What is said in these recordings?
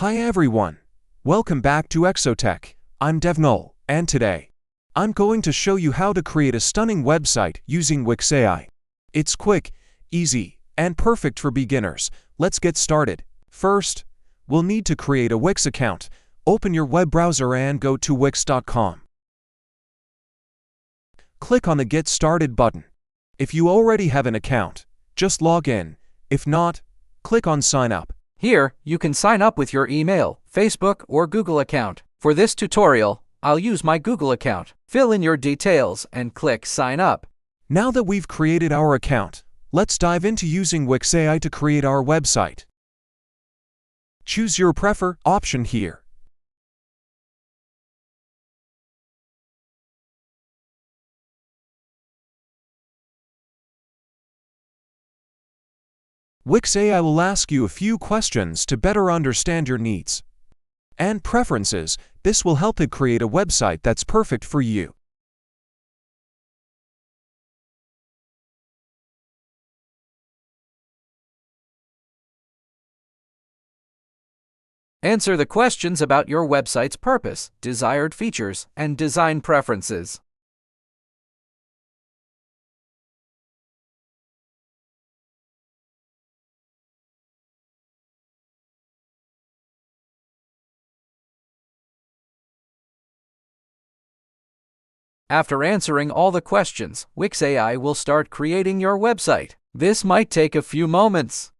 Hi everyone! Welcome back to ExoTech. I'm Devnul, and today, I'm going to show you how to create a stunning website using Wix AI. It's quick, easy, and perfect for beginners. Let's get started. First, we'll need to create a Wix account. Open your web browser and go to wix.com. Click on the Get Started button. If you already have an account, just log in. If not, click on Sign Up. Here, you can sign up with your email, Facebook, or Google account. For this tutorial, I'll use my Google account. Fill in your details and click Sign Up. Now that we've created our account, let's dive into using Wix AI to create our website. Choose your preferred option here. Wix AI will ask you a few questions to better understand your needs and preferences. This will help it create a website that's perfect for you. Answer the questions about your website's purpose, desired features, and design preferences. After answering all the questions, Wix AI will start creating your website. This might take a few moments.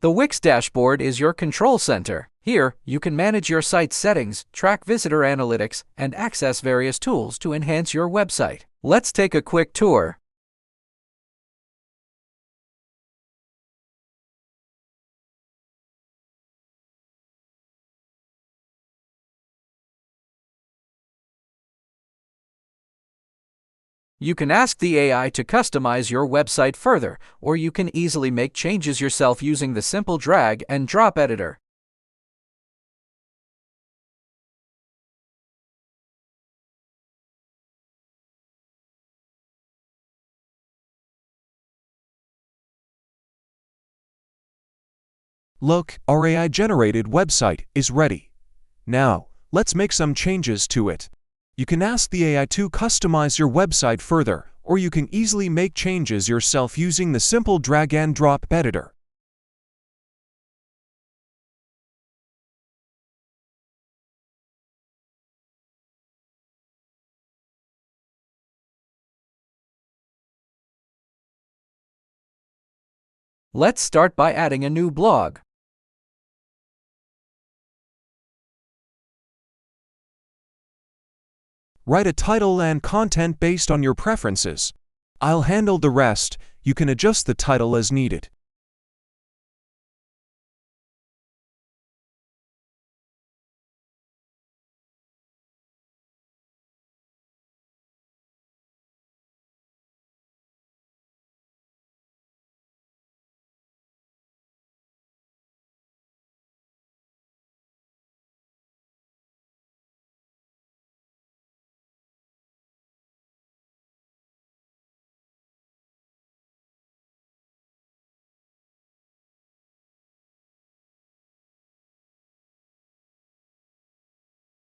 The Wix dashboard is your control center. Here, you can manage your site's settings, track visitor analytics, and access various tools to enhance your website. Let's take a quick tour. You can ask the AI to customize your website further, or you can easily make changes yourself using the simple drag and drop editor. Look, our AI-generated website is ready. Now, let's make some changes to it. You can ask the AI to customize your website further, or you can easily make changes yourself using the simple drag and drop editor. Let's start by adding a new blog. Write a title and content based on your preferences. I'll handle the rest. You can adjust the title as needed.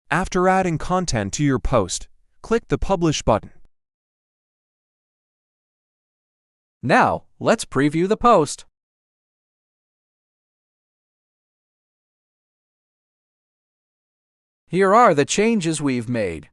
After adding content to your post, click the Publish button. Now, let's preview the post. Here are the changes we've made.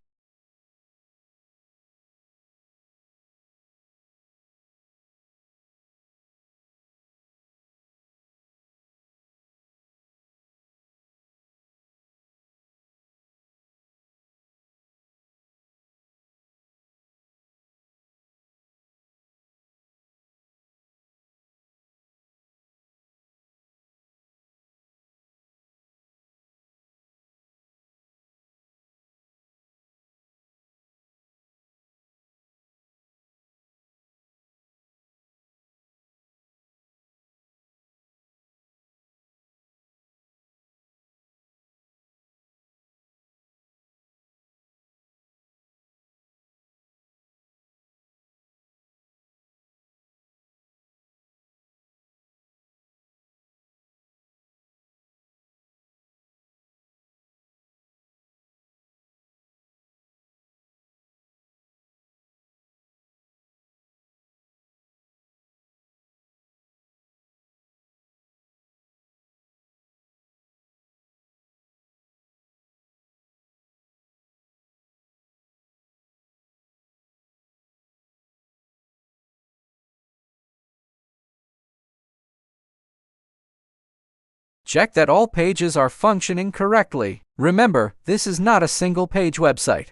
Check that all pages are functioning correctly. Remember, this is not a single-page website.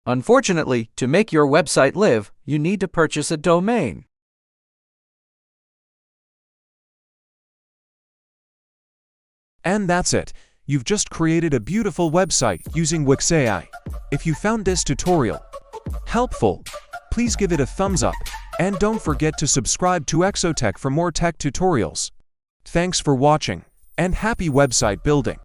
Unfortunately, to make your website live, you need to purchase a domain. And that's it. You've just created a beautiful website using Wix AI. If you found this tutorial helpful, please give it a thumbs up, and don't forget to subscribe to ExoTech for more tech tutorials. Thanks for watching, and happy website building!